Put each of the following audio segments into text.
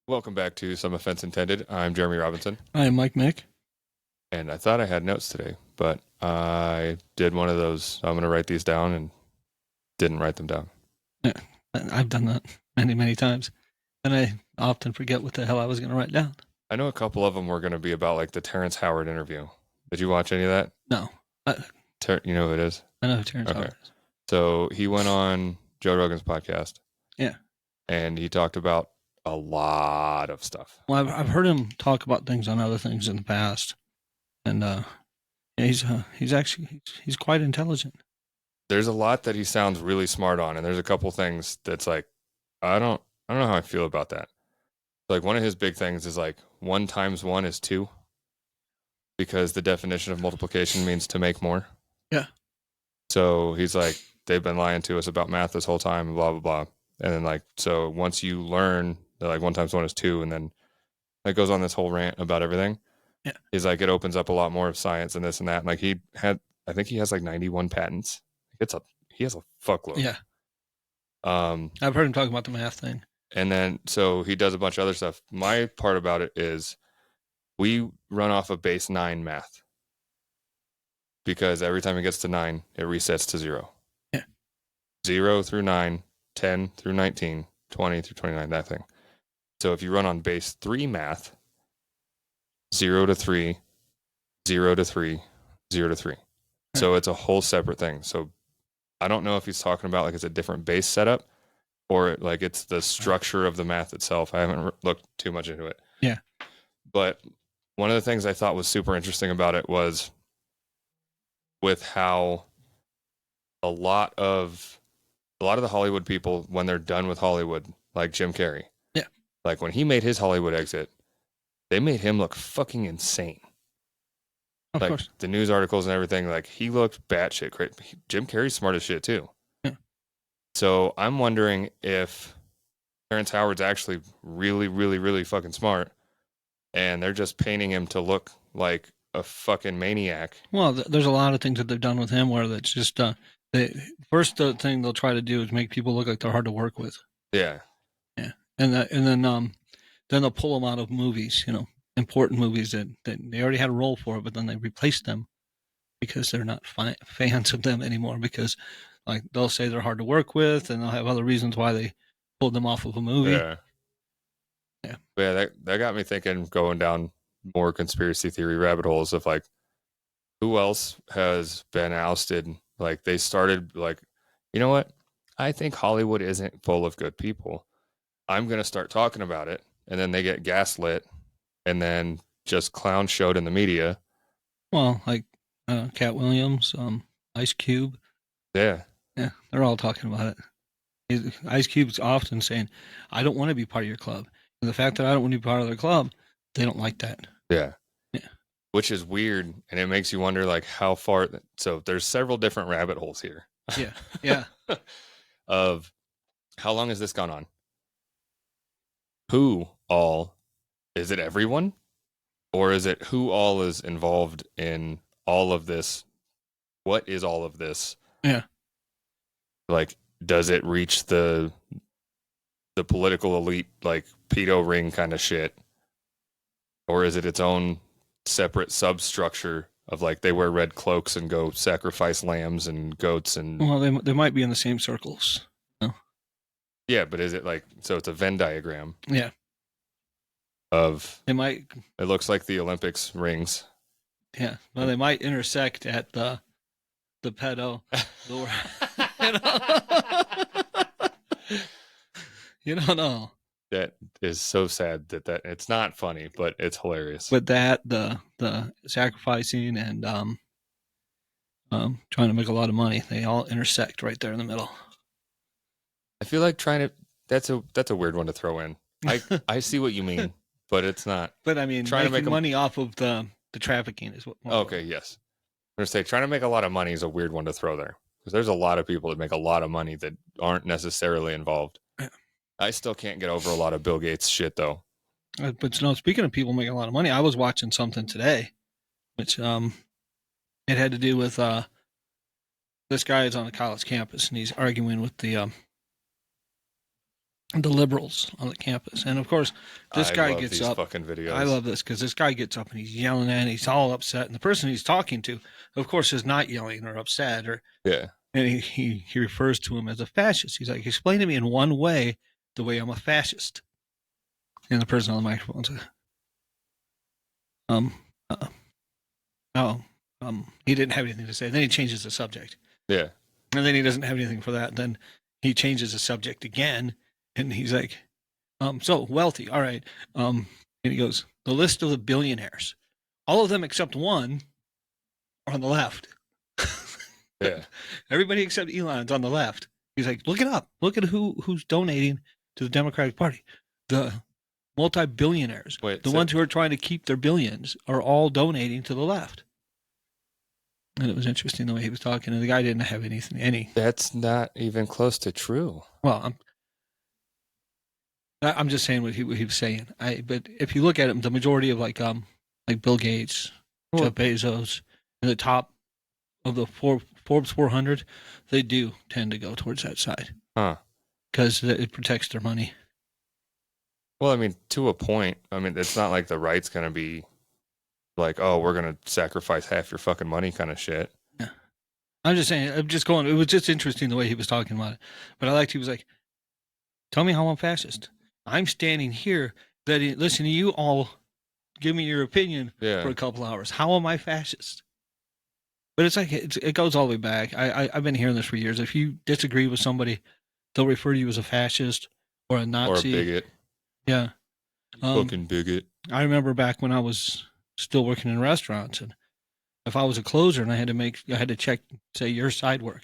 Welcome back to Some Offense Intended. I'm Jeremy Robinson, Hi, Mike Mick. and I thought I had notes today, but I did one of those. I'm going to write these down and didn't write them down. Yeah, I've done that many times, and I often forget what the hell I was going to write down. I know a couple of them were going to be about like the Terrence Howard interview. Did you watch any of that? No, You know who it is? I know who Terrence Okay. Howard is. So he went on Joe Rogan's podcast. Yeah. And he talked about a lot of stuff. Well, I've heard him talk about things on other things in the past, and he's quite intelligent. There's a lot that he sounds really smart on, and there's a couple things that's like, I don't know how I feel about that. Like one of his big things is like 1 times 1 is 2, because the definition of multiplication means to make more. Yeah. So he's like, they've been lying to us about math this whole time, blah blah blah. And then like, so once you learn that like 1 times 1 is 2, and then it goes on this whole rant about everything. Yeah. He's like, it opens up a lot more of science and this and that. And like I think he has like 91 patents. He has a fuckload. Yeah. I've heard him talk about the math thing. And then, so he does a bunch of other stuff. My part about it is we run off of base 9 math, because every time it gets to 9, it resets to 0. Yeah. 0 through 9, 10 through 19, 20 through 29, that thing. So if you run on base 3 math, 0 to 3, 0 to 3, 0 to 3. Right. So it's a whole separate thing. So I don't know if he's talking about like it's a different base setup, or like it's the structure of the math itself. I haven't looked too much into it. Yeah. But one of the things I thought was super interesting about it was with how a lot of the Hollywood people, when they're done with Hollywood, like Jim Carrey. Yeah. Like when he made his Hollywood exit, they made him look fucking insane. Of like course. The news articles and everything, like he looked batshit crazy. Jim Carrey's smart as shit too. Yeah. So I'm wondering if Terrence Howard's actually really, really, really fucking smart, and they're just painting him to look like a fucking maniac. Well, there's a lot of things that they've done with him where that's just the first thing they'll try to do is make people look like they're hard to work with. Yeah. Yeah. And then they'll pull them out of movies, important movies that they already had a role for, but then they replace them because they're not fans of them anymore, because like they'll say they're hard to work with, and they'll have other reasons why they pulled them off of a movie. Yeah. Yeah. But yeah, that got me thinking, going down more conspiracy theory rabbit holes of like, who else has been ousted? Like they started like, you know what? I think Hollywood isn't full of good people. I'm going to start talking about it. And then they get gaslit and then just clown showed in the media. Well, like Cat Williams, Ice Cube. Yeah. Yeah, they're all talking about it. Ice Cube's often saying, I don't want to be part of your club. And the fact that I don't want to be part of their club, they don't like that. Yeah. Yeah. Which is weird. And it makes you wonder like how far. So there's several different rabbit holes here. Yeah. Yeah. Of how long has this gone on? Who all? Is it everyone? Or is it who all is involved in all of this? What is all of this? Yeah. Like, does it reach the political elite, like pedo ring kind of shit? Or is it its own separate substructure of like they wear red cloaks and go sacrifice lambs and goats and... Well, they might be in the same circles. No. Yeah, but is it like... So it's a Venn diagram. Yeah. Of... They might... It looks like the Olympics rings. Yeah. Well, they might intersect at the pedo... You don't know. That is so sad that it's not funny, but it's hilarious. But that the sacrificing and trying to make a lot of money, they all intersect right there in the middle. I feel like that's a weird one to throw in. I see what you mean, but it's not. But I mean, trying to make money off of the trafficking is what. Okay, yes. I'm gonna say trying to make a lot of money is a weird one to throw there, because there's a lot of people that make a lot of money that aren't necessarily involved. I still can't get over a lot of Bill Gates shit though. But speaking of people making a lot of money, I was watching something today, which it had to do with this guy is on a college campus and he's arguing with the the liberals on the campus. And of course, this guy love gets these up. fucking videos. I love this because this guy gets up and he's yelling and he's all upset. And the person he's talking to, of course, is not yelling or upset. Yeah. And he refers to him as a fascist. He's like, explain to me in one way the way I'm a fascist. And the person on the microphone says, he didn't have anything to say. Then he changes the subject. Yeah. And then he doesn't have anything for that. Then he changes the subject again. And he's like, so wealthy. All right. And he goes, the list of the billionaires, all of them except one are on the left. Yeah. Everybody except Elon's on the left. He's like, look it up. Look at who's donating to the Democratic Party. The multi-billionaires, the ones who are trying to keep their billions, are all donating to the left. And it was interesting the way he was talking, and the guy didn't have any. That's not even close to true. Well, I'm just saying what he was saying. But if you look at him, the majority of like Bill Gates, Jeff Bezos, and the top of the Forbes 400, they do tend to go towards that side. Huh. Because it protects their money. Well, I mean, to a point. I mean, it's not like the right's going to be like, oh, we're going to sacrifice half your fucking money kind of shit. Yeah. I'm just saying, it was just interesting the way he was talking about it. But I liked, he was like, tell me how I'm fascist. I'm standing here, listen to you all give me your opinion for a couple hours. How am I fascist? But it's like, it goes all the way back. I've been hearing this for years. If you disagree with somebody, they'll refer to you as a fascist or a Nazi. Or a bigot. Yeah. Fucking bigot. I remember back when I was still working in restaurants, and if I was a closer and I had to check, say, your side work.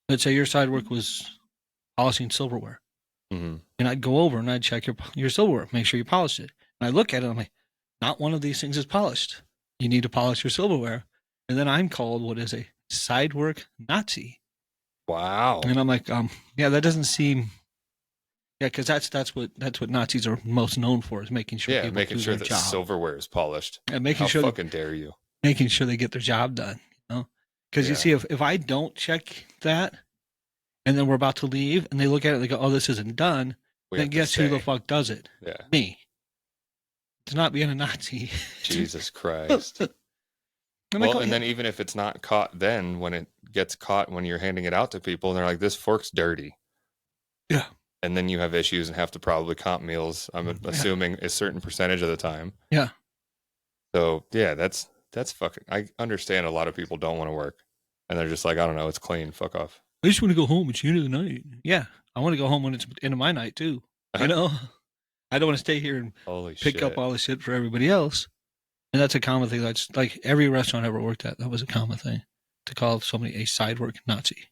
Let's say your side work was polishing silverware. Mm-hmm. And I'd go over and I'd check your silverware, make sure you polished it. And I look at it, I'm like, not one of these things is polished. You need to polish your silverware. And then I'm called what is a side work Nazi. Wow. And I'm like, yeah, that doesn't seem. Yeah, because that's what Nazis are most known for, is making sure people making do sure their that job. silverware is polished. And making How sure fucking dare you? Making sure they get their job done. You know, because you see, if I don't check that, and then we're about to leave, and they look at it and they go, "Oh, this isn't done," then guess who the fuck does it? Yeah, me. It's not being a Nazi. Jesus Christ. Well, and then even if it's not caught, then when it gets caught when you're handing it out to people, and they're like, "This fork's dirty." Yeah. And then you have issues and have to probably comp meals. I'm assuming a certain percentage of the time. Yeah. So yeah, that's fucking. I understand a lot of people don't want to work, and they're just like, I don't know, it's clean. Fuck off. I just want to go home. It's the end of the night. Yeah, I want to go home when it's the end of my night too. You know, I don't want to stay here and pick up all the shit for everybody else. And that's a common thing. That's like every restaurant I ever worked at. That was a common thing, to call somebody a side work Nazi.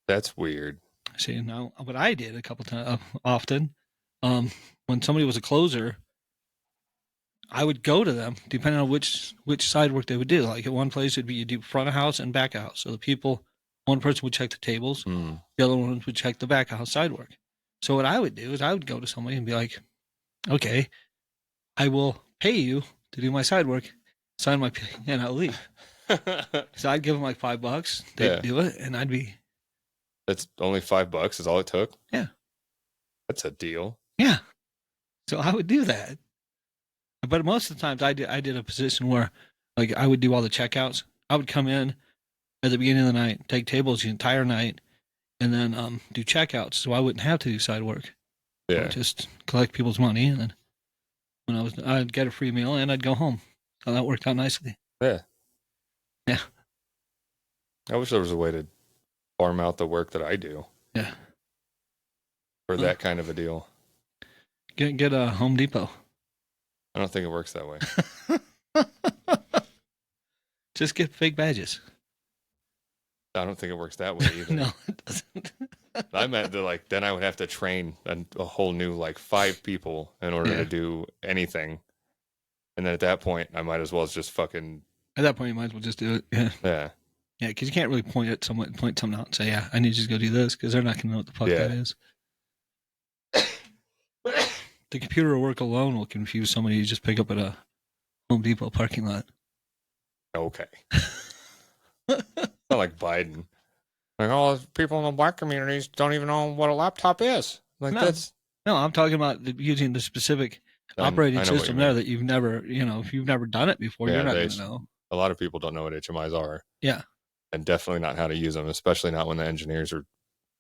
That's weird. See, now what I did a couple times, often, when somebody was a closer, I would go to them depending on which side work they would do. Like at one place, it'd be you do front of house and back of house. So one person would check the tables, the other one would check the back of house side work. So what I would do is I would go to somebody and be like, okay, I will pay you to do my side work, sign my pay, and I'll leave. So I'd give them like $5. They'd do it, and I'd be. That's only $5 is all it took? Yeah. That's a deal. Yeah. So I would do that. But most of the times I did a position where like I would do all the checkouts. I would come in at the beginning of the night, take tables the entire night, and then do checkouts. So I wouldn't have to do side work. Yeah. I would just collect people's money, and then when I'd get a free meal and I'd go home. So that worked out nicely. Yeah. Yeah. I wish there was a way to farm out the work that I do. Yeah. For that kind of a deal. Get a Home Depot. I don't think it works that way. Just get fake badges. I don't think it works that way either. No, it doesn't. I meant that then I would have to train a whole new 5 people in order to do anything. And then at that point, I might as well just fucking. At that point, you might as well just do it. Yeah. Yeah. Yeah, because you can't really point something out and say, yeah, I need you to go do this, because they're not going to know what the fuck that is. The computer work alone will confuse somebody you just pick up at a Home Depot parking lot. Okay. Not like Biden. Like, people in the black communities don't even know what a laptop is. Like No. that's No, I'm talking about using the specific I operating know what system you there mean. that you've never, if you've never done it before, Yeah, you're not going to know. a lot of people don't know what HMIs are. Yeah. And definitely not how to use them, especially not when the engineers are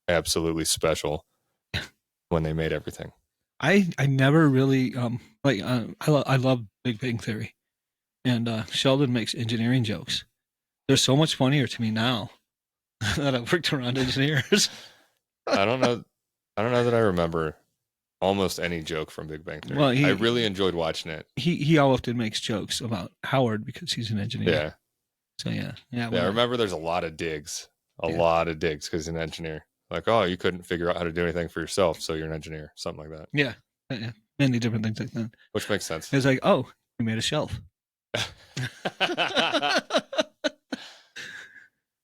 absolutely special when they made everything. I never really I love Big Bang Theory, and Sheldon makes engineering jokes. They're so much funnier to me now that I've worked around engineers. I don't know that I remember almost any joke from Big Bang Theory. Well, I really enjoyed watching it. he often makes jokes about Howard because he's an engineer. Yeah. So yeah. I remember there's a lot of digs because he's an engineer. Like, oh, you couldn't figure out how to do anything for yourself, so you're an engineer, something like that. Yeah. Many different things like that. Which makes sense. It's like, oh, you made a shelf.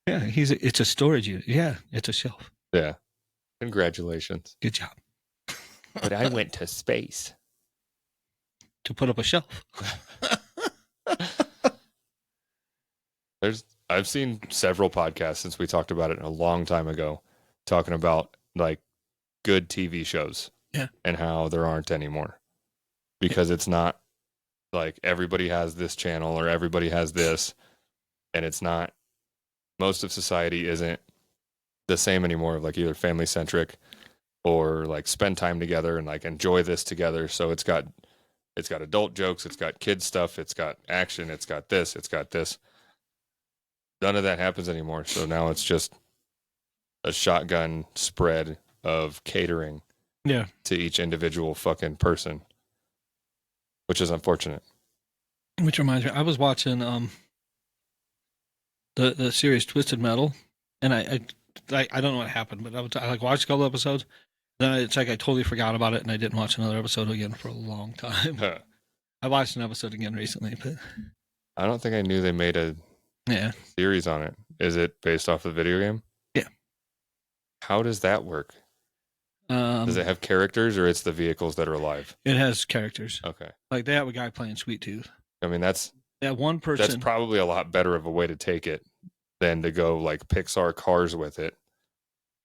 Yeah, it's a storage unit. Yeah, it's a shelf. Yeah. Congratulations. Good job. But I went to space to put up a shelf. I've seen several podcasts since we talked about it a long time ago, talking about like good TV shows. Yeah. And how there aren't anymore. Because it's not like everybody has this channel or everybody has this, and it's not, most of society isn't the same anymore of like either family centric or like spend time together and like enjoy this together. So it's got adult jokes, it's got kid stuff, it's got action, it's got this. None of that happens anymore. So now it's just a shotgun spread of catering to each individual fucking person, which is unfortunate. Which reminds me, I was watching the series Twisted Metal, and I don't know what happened, but I watched a couple episodes. Then it's like I totally forgot about it, and I didn't watch another episode again for a long time. I watched an episode again recently, but I don't think I knew they made a series on it. Is it based off the video game? Yeah. How does that work? Does it have characters, or it's the vehicles that are alive? It has characters. Okay. Like they have a guy playing Sweet Tooth. I mean, that's one person. That's probably a lot better of a way to take it than to go like Pixar Cars with it.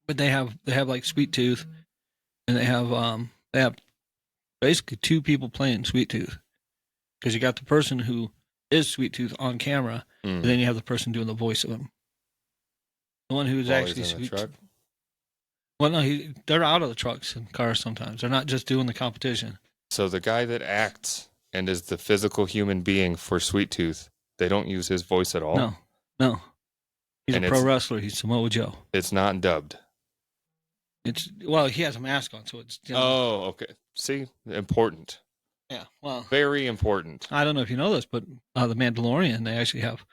But they have like Sweet Tooth, and they have basically two people playing Sweet Tooth, because you got the person who is Sweet Tooth on camera, and then you have the person doing the voice of him. The one who's actually Sweet Tooth. Well, no, they're out of the trucks and cars sometimes. They're not just doing the competition. So the guy that acts and is the physical human being for Sweet Tooth, they don't use his voice at all? No. He's a pro wrestler. He's Samoa Joe. It's not dubbed. He has a mask on, so it's... Oh, okay. See? Important. Yeah, well... Very important. I don't know if you know this, but the Mandalorian, they actually have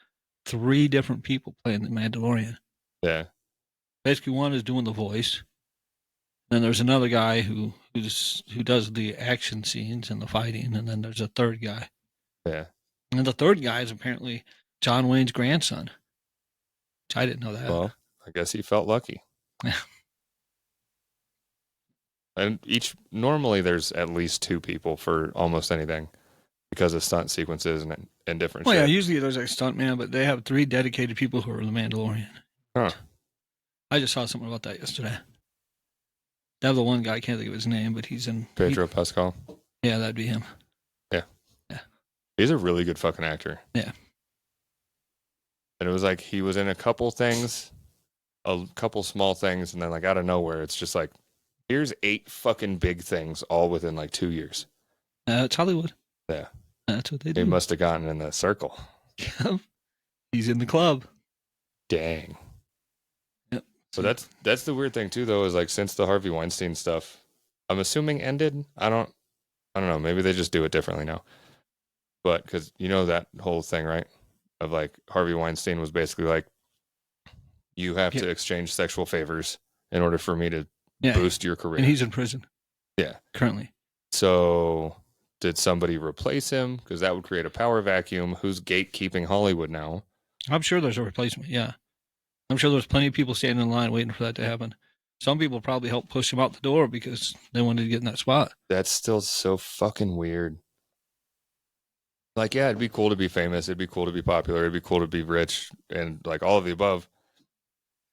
3 different people playing the Mandalorian. Yeah. Basically, one is doing the voice. Then there's another guy who does the action scenes and the fighting, and then there's a third guy. Yeah. And the third guy is apparently John Wayne's grandson. Which I didn't know that. Well, I guess he felt lucky. Yeah. And normally there's at least 2 people for almost anything because of stunt sequences and different shit. Yeah, usually there's a stunt man, but they have 3 dedicated people who are the Mandalorian. Huh. I just saw something about that yesterday. They have the one guy, I can't think of his name, but he's in... Pedro Pascal? Yeah, that'd be him. Yeah. Yeah. He's a really good fucking actor. Yeah. And it was like he was in a couple things, a couple small things, and then like out of nowhere, it's just like, here's 8 fucking big things all within like 2 years. It's Hollywood. Yeah. That's what they do. He must have gotten in the circle. He's in the club. Dang. Yep. So that's the weird thing too, though, is like since the Harvey Weinstein stuff, I'm assuming ended. I don't know. Maybe they just do it differently now. But because you know that whole thing, right? Of like Harvey Weinstein was basically like, you have to exchange sexual favors in order for me to boost your career. And he's in prison. Yeah. Currently. So did somebody replace him? Because that would create a power vacuum. Who's gatekeeping Hollywood now? I'm sure there's a replacement, yeah. I'm sure there's plenty of people standing in line waiting for that to happen. Some people probably helped push him out the door because they wanted to get in that spot. That's still so fucking weird. Like, yeah, it'd be cool to be famous. It'd be cool to be popular. It'd be cool to be rich and like all of the above.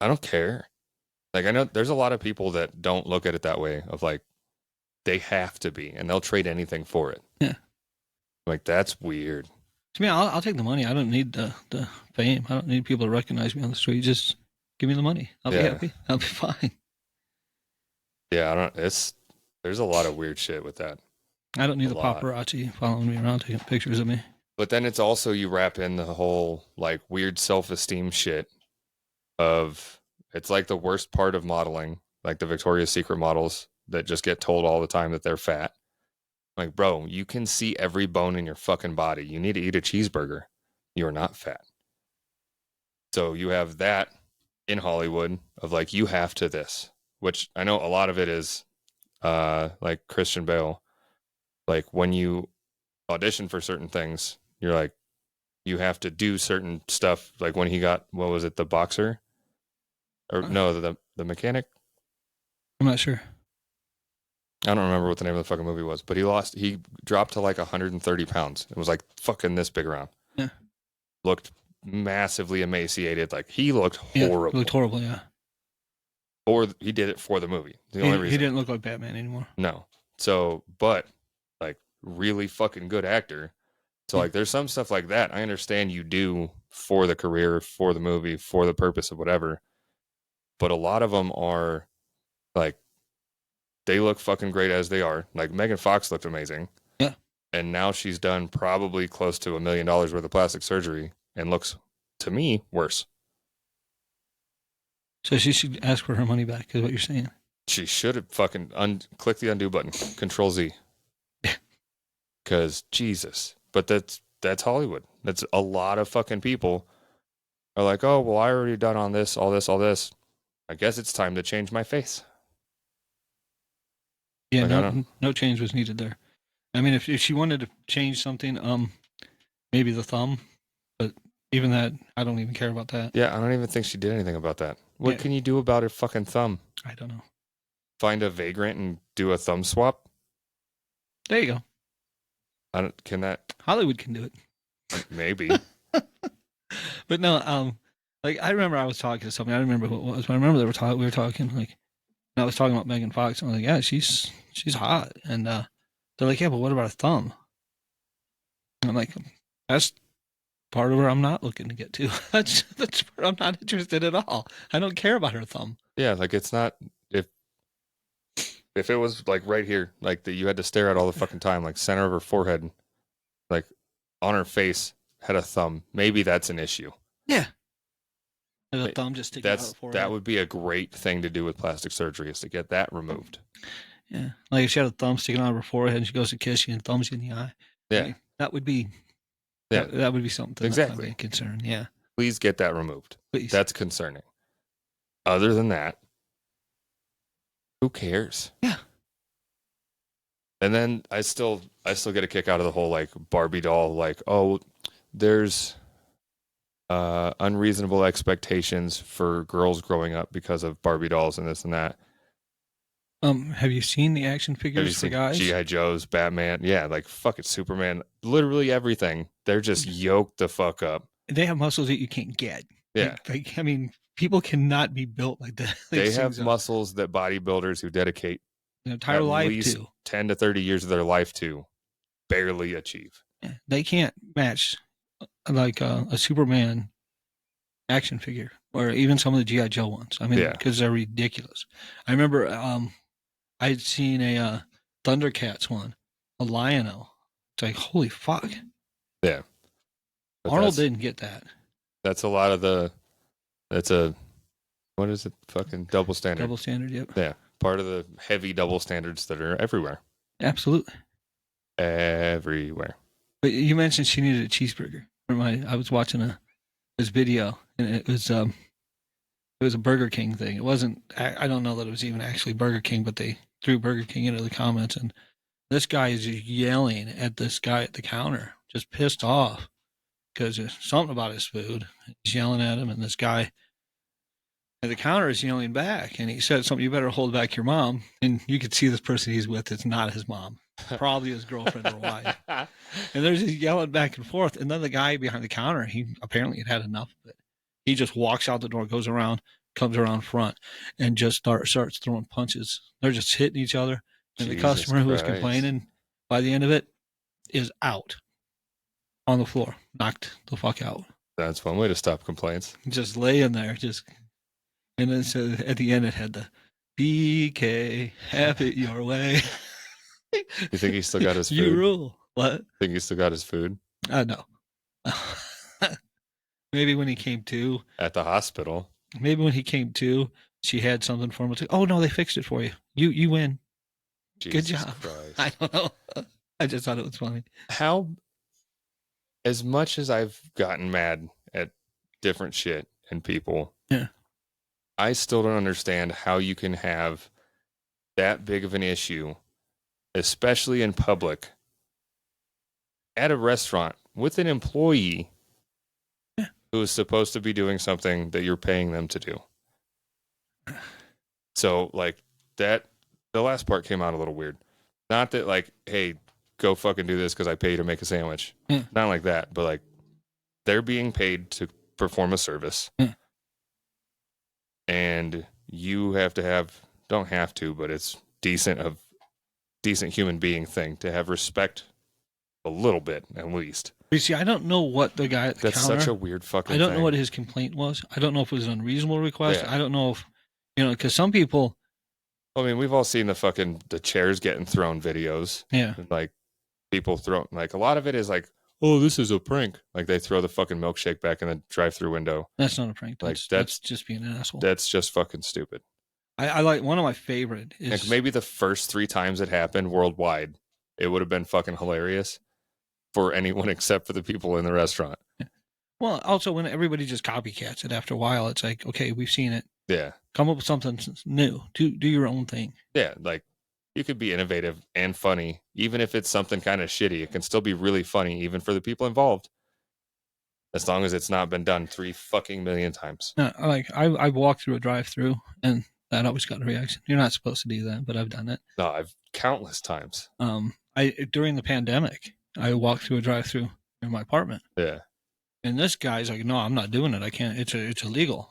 I don't care. Like, I know there's a lot of people that don't look at it that way of like, They have to be, and they'll trade anything for it. Yeah. Like, that's weird. To me, I'll take the money. I don't need the fame. I don't need people to recognize me on the street. Just give me the money. I'll be happy. I'll be fine. Yeah, there's a lot of weird shit with that. I don't need the paparazzi following me around taking pictures of me. But then it's also, you wrap in the whole like weird self-esteem shit of, it's like the worst part of modeling, like the Victoria's Secret models that just get told all the time that they're fat. Like, bro, you can see every bone in your fucking body. You need to eat a cheeseburger. You're not fat. So you have that in Hollywood of like, you have to this, which I know a lot of it is like Christian Bale. Like, when you audition for certain things, you're like, you have to do certain stuff. Like when he got, what was it, the boxer? Or no, the mechanic? I'm not sure. I don't remember what the name of the fucking movie was, but he dropped to like 130 pounds. It was like fucking this big around. Yeah. Looked massively emaciated. Like, he looked horrible. He looked horrible, yeah. Or he did it for the movie. The only reason. He didn't look like Batman anymore. No. So, but like, really fucking good actor. So like, there's some stuff like that I understand you do for the career, for the movie, for the purpose of whatever. But a lot of them are like, they look fucking great as they are. Like, Megan Fox looked amazing. Yeah. And now she's done probably close to $1 million worth of plastic surgery and looks, to me, worse. So she should ask for her money back, is what you're saying. She should have fucking click the undo button, Control Z. Because Jesus. But that's Hollywood. That's a lot of fucking people are like, oh, well, I already done on this, all this, all this. I guess it's time to change my face. Yeah, like, no change was needed there. I mean, if she wanted to change something, maybe the thumb, but even that, I don't even care about that. Yeah, I don't even think she did anything about that. What can you do about her fucking thumb? I don't know. Find a vagrant and do a thumb swap? There you go. Can that? Hollywood can do it. Maybe. But no, like, I remember I was talking to somebody. I don't remember who it was, but I remember we were talking, like, and I was talking about Megan Fox. And I was like, yeah, she's hot. And they're like, yeah, but what about her thumb? And I'm like, that's part of her I'm not looking to get to. That's part I'm not interested at all. I don't care about her thumb. Yeah, like, it's not, if it was like right here, like that you had to stare at all the fucking time, like center of her forehead, like on her face had a thumb, maybe that's an issue. Yeah. And the thumb just sticking out of the forehead. That would be a great thing to do with plastic surgery, is to get that removed. Yeah. Like if she had a thumb sticking out of her forehead and she goes to kiss you and thumbs you in the eye. Yeah. I mean, that would be that would be something exactly. That would be a concern. Yeah. Please get that removed. Please. That's concerning. Other than that, who cares? Yeah. And then I still get a kick out of the whole like Barbie doll, like, oh, there's unreasonable expectations for girls growing up because of Barbie dolls and this and that. Have you seen the action figures for guys? G.I. Joe's, Batman, yeah, like fucking Superman, literally everything. They're just yoked the fuck up. They have muscles that you can't get. Yeah. Like, I mean, people cannot be built like that. They have muscles that bodybuilders who dedicate entire life to 10 to 30 years of their life to barely achieve. Yeah, they can't match like a Superman action figure or even some of the G.I. Joe ones. I mean, because they're ridiculous. I remember I'd seen a Thundercats one, a Lion-O. It's like, holy fuck. Yeah. But Arnold didn't get that. That's a lot of what is it? Fucking double standard. Double standard, yep. Yeah. Part of the heavy double standards that are everywhere. Absolutely. Everywhere. But you mentioned she needed a cheeseburger. I was watching this video, and it was a Burger King thing. It wasn't. I don't know that it was even actually Burger King, but they threw Burger King into the comments, and this guy is just yelling at this guy at the counter, just pissed off because there's something about his food. He's yelling at him, and this guy at the counter is yelling back, and he said something, you better hold back your mom. And you could see this person he's with, it's not his mom. Probably his girlfriend or wife. And they're just yelling back and forth. And then the guy behind the counter, he apparently had enough of it. He just walks out the door, goes around, comes around front, and just starts throwing punches. They're just hitting each other, And the Jesus customer who was Christ. complaining, by the end of it, is out on the floor, knocked the fuck out. That's one way to stop complaints. Just laying there, and then so at the end it had the BK, have it your way. You think he still got his food? You rule. What? Think he still got his food? No. Maybe when he came to. At the hospital. Maybe when he came to, she had something for him. It's like, oh no, they fixed it for you. You win. Jesus Good job. Christ. I don't know. I just thought it was funny. How, as much as I've gotten mad at different shit and people, yeah, I still don't understand how you can have that big of an issue, especially in public, at a restaurant with an employee who is supposed to be doing something that you're paying them to do. So, like, that, the last part came out a little weird. Not that, like, hey, go fucking do this because I pay you to make a sandwich. Yeah. Not like that, but, like, they're being paid to perform a service. Yeah. And you have to have, don't have to, but it's decent human being thing to have respect a little bit, at least. You see, I don't know what the guy at the That's counter. such a weird fucking I don't thing. know what his complaint was. I don't know if it was an unreasonable request. Yeah. I don't know if, because some people. I mean, we've all seen the chairs getting thrown videos. Yeah. Like, people throw, like, a lot of it is like, oh, this is a prank. Like, they throw the fucking milkshake back in the drive-through window. That's not a prank. That's just being an asshole. That's just fucking stupid. I like, one of my favorite is. Like, maybe the first 3 times it happened worldwide, it would have been fucking hilarious for anyone except for the people in the restaurant. Well, also when everybody just copycats it after a while, it's like, okay, we've seen it. Yeah. Come up with something new. Do your own thing. Yeah, like, you could be innovative and funny, even if it's something kind of shitty. It can still be really funny, even for the people involved, as long as it's not been done 3 fucking million times. No, I walked through a drive-through, and that always got a reaction. You're not supposed to do that, but I've done it. No, I've countless times. During the pandemic, I walked through a drive-through in my apartment. Yeah. And this guy's like, no, I'm not doing it. I can't. It's illegal.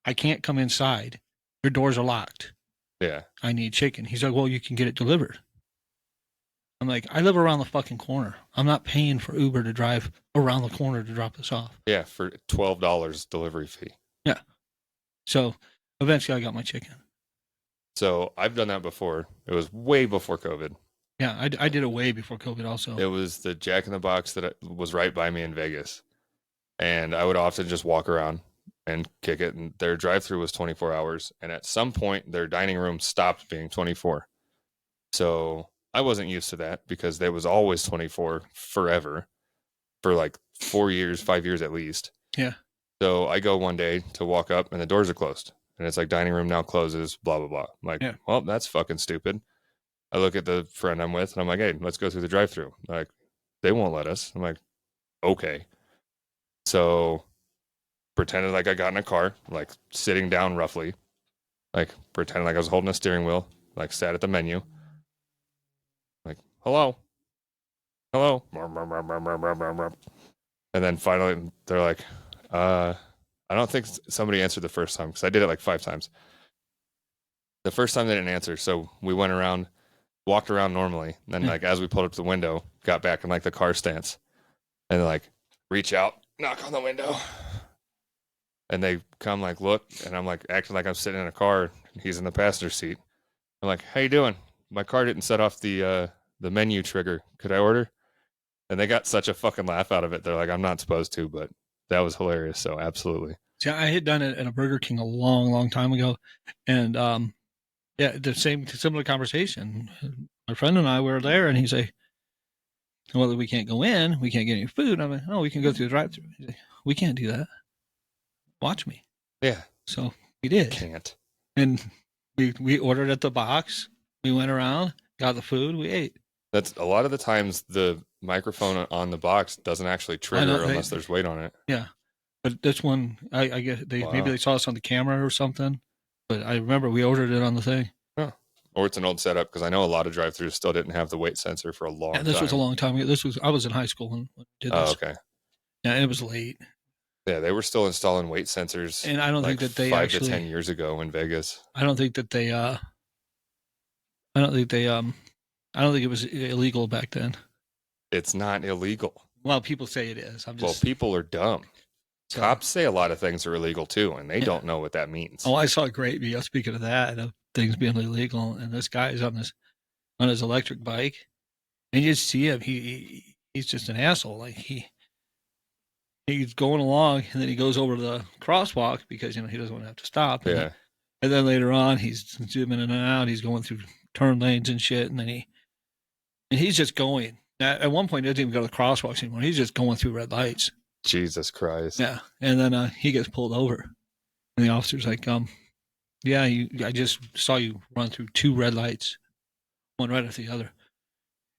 I can't come inside. Your doors are locked. Yeah. I need chicken. He's like, well, you can get it delivered. I'm like, I live around the fucking corner. I'm not paying for Uber to drive around the corner to drop this off. Yeah, for $12 delivery fee. Yeah. So eventually I got my chicken. So I've done that before. It was way before COVID. Yeah, I did it way before COVID also. It was the Jack in the Box that was right by me in Vegas. And I would often just walk around and kick it. And their drive-thru was 24 hours. And at some point, their dining room stopped being 24. So I wasn't used to that because there was always 24 forever for like 4 years, 5 years at least. Yeah. So I go one day to walk up and the doors are closed. And it's like dining room now closes, blah, blah, blah. I'm like, yeah. Well, that's fucking stupid. I look at the friend I'm with and I'm like, hey, let's go through the drive-thru. Like, they won't let us. I'm like, okay. So pretended like I got in a car, like sitting down roughly, like pretending like I was holding a steering wheel, like sat at the menu. Like, hello. And then finally they're like, I don't think somebody answered the first time because I did it like 5 times. The first time they didn't answer. So we went around, walked around normally. And then like, as we pulled up to the window, got back in like the car stance and like reach out, knock on the window. And they come like, look, and I'm like acting like I'm sitting in a car. He's in the passenger seat. I'm like, how you doing? My car didn't set off the menu trigger. Could I order? And they got such a fucking laugh out of it. They're like, I'm not supposed to, but that was hilarious. So absolutely. See, I had done it at a Burger King a long, long time ago. And yeah, the similar conversation. My friend and I were there and he's like, well, we can't go in. We can't get any food. I'm like, oh, we can go through the drive-thru. He's like, we can't do that. Watch me. Yeah. So we did. Can't. And we ordered at the box. We went around, got the food, we ate. That's a lot of the times the microphone on the box doesn't actually trigger unless there's weight on it. Yeah. But this one, I guess maybe they saw us on the camera or something. But I remember we ordered it on the thing. Oh. Or it's an old setup because I know a lot of drive-thrus still didn't have the weight sensor for a long time. Yeah, this was a long time ago. I was in high school when we did this. Oh, okay. Yeah, it was late. Yeah, they were still installing weight sensors. And I don't think that they 5 to 10 years ago in Vegas. I don't think that they I don't think it was illegal back then. It's not illegal. Well, people say it is. Well, people are dumb. So, Cops say a lot of things are illegal too, and they don't know what that means. Oh, I saw a great video. Speaking of that, of things being illegal, and this guy is on his electric bike, and you just see him. He's just an asshole. Like he's going along, and then he goes over to the crosswalk because he doesn't want to have to stop. And then later on, he's zooming in and out. He's going through turn lanes and shit, and then he's just going. At one point, he doesn't even go to the crosswalks anymore. He's just going through red lights. Jesus Christ. Yeah. And then he gets pulled over. And the officer's like, yeah, I just saw you run through 2 red lights, one right after the other.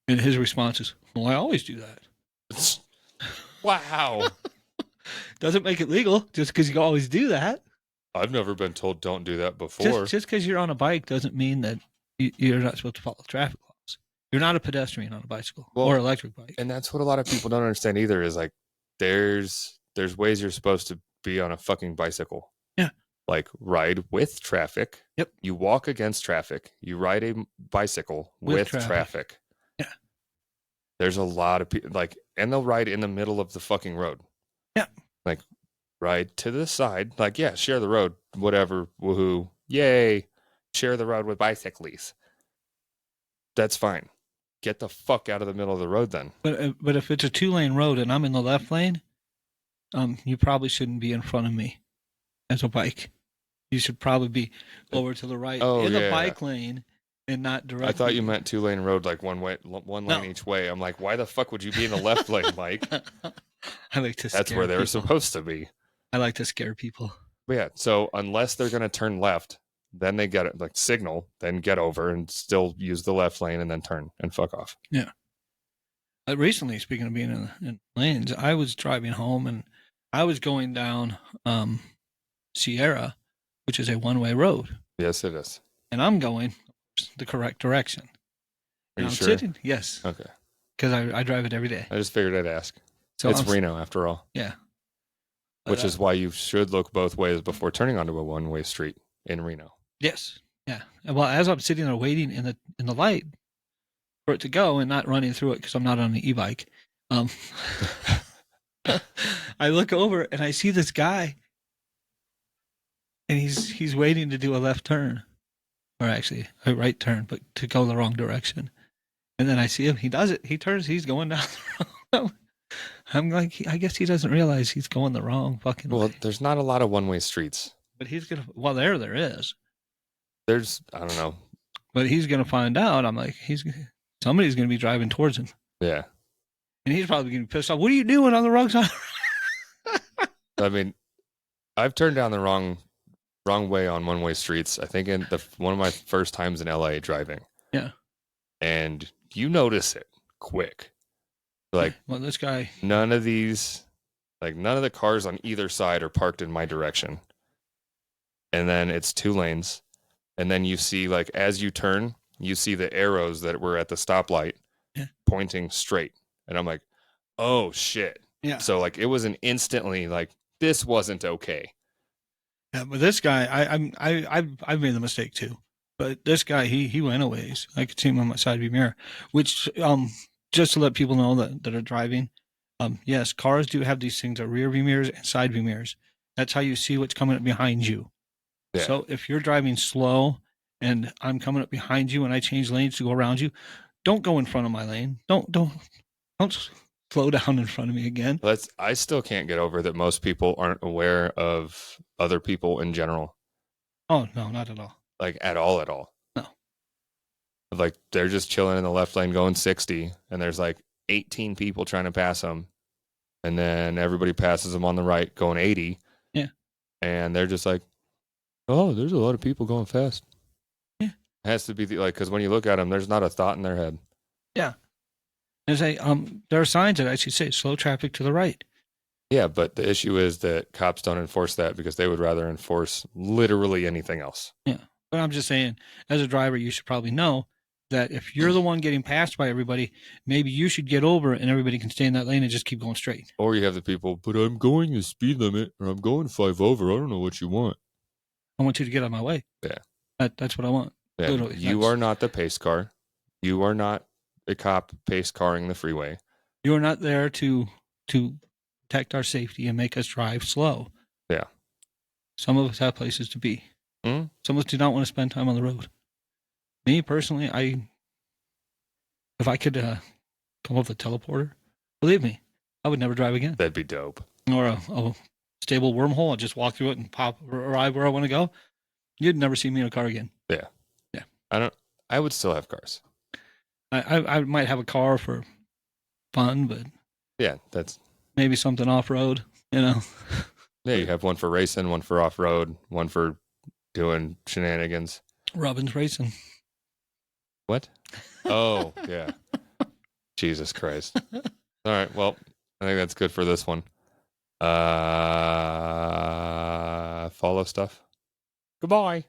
And his response is, well, I always do that. Wow. Doesn't make it legal just because you always do that. I've never been told don't do that before. Just because you're on a bike doesn't mean that you're not supposed to follow traffic laws. You're not a pedestrian on a bicycle or electric bike. And that's what a lot of people don't understand either is like, there's ways you're supposed to be on a fucking bicycle. Yeah. Like ride with traffic. Yep. You walk against traffic. You ride a bicycle with traffic. Yeah. There's a lot of people and they'll ride in the middle of the fucking road. Yeah. Like ride to the side. Like, yeah, share the road, whatever. Woohoo. Yay. Share the road with bicyclists. That's fine. Get the fuck out of the middle of the road then. But if it's a 2-lane road and I'm in the left lane, you probably shouldn't be in front of me as a bike. You should probably be over to the right in the bike lane and not directly. I thought you meant 2-lane road, like one lane each way. I'm like, why the fuck would you be in the left lane, Mike? I like to. That's where they're supposed to be. I like to scare people. But yeah, so unless they're gonna turn left, then they get it signal, then get over and still use the left lane and then turn and fuck off. Yeah. Recently, speaking of being in lanes, I was driving home and I was going down Sierra, which is a one-way road. Yes, it is. And I'm going the correct direction. Are you sure? Yes. Okay. Because I drive it every day. I just figured I'd ask. So it's Reno after all. Yeah. Which is why you should look both ways before turning onto a one-way street in Reno. Yes. Yeah. Well, as I'm sitting there waiting in the light for it to go and not running through it because I'm not on an e-bike, I look over and I see this guy, and he's waiting to do a left turn, or actually a right turn, but to go the wrong direction. And then I see him. He does it. He turns. He's going down the road. I'm like, I guess he doesn't realize he's going the wrong fucking way. Well, there's not a lot of one-way streets. But he's gonna. Well, there is. There's, I don't know. But he's gonna find out. I'm like, somebody's gonna be driving towards him. Yeah. And he's probably getting pissed off. What are you doing on the wrong side? I mean, I've turned down the wrong way on one-way streets. I think in one of my first times in LA driving. Yeah. And you notice it quick. Like, well, this guy. None of the cars on either side are parked in my direction. And then it's 2 lanes. And then you see, as you turn, you see the arrows that were at the stoplight pointing straight. And I'm like, oh, shit. Yeah. So, it was an instantly, this wasn't okay. Yeah, but this guy, I've made the mistake too. But this guy, he went a ways. I could see him on my side view mirror, which, just to let people know that are driving, yes, cars do have these things, rear view mirrors and side view mirrors. That's how you see what's coming up behind you. Yeah. So if you're driving slow and I'm coming up behind you and I change lanes to go around you, don't go in front of my lane. Don't slow down in front of me again. I still can't get over that most people aren't aware of other people in general. Oh, no, not at all. At all. No. They're just chilling in the left lane going 60 and there's 18 people trying to pass them. And then everybody passes them on the right going 80. Yeah. And they're just oh, there's a lot of people going fast. Yeah. It has to be because when you look at them, there's not a thought in their head. Yeah. There are signs that actually say slow traffic to the right. Yeah, but the issue is that cops don't enforce that because they would rather enforce literally anything else. Yeah. But I'm just saying, as a driver, you should probably know that if you're the one getting passed by everybody, maybe you should get over and everybody can stay in that lane and just keep going straight. Or you have the people, but I'm going the speed limit or I'm going 5 over. I don't know what you want. I want you to get out of my way. Yeah. That's what I want. Yeah, Literally, you are not the pace car. You are not a cop pace carring the freeway. You are not there to protect our safety and make us drive slow. Yeah. Some of us have places to be. Mm? Some of us do not want to spend time on the road. Me personally, if I could come up with a teleporter, believe me, I would never drive again. That'd be dope. Or a stable wormhole. I'd just walk through it and arrive where I want to go. You'd never see me in a car again. Yeah. Yeah. I would still have cars. I might have a car for fun, but yeah, that's maybe something off road. Yeah, you have one for racing, one for off road, one for doing shenanigans. Robin's racing. What? Oh, yeah. Jesus Christ. All right. Well, I think that's good for this one. Follow stuff. Goodbye.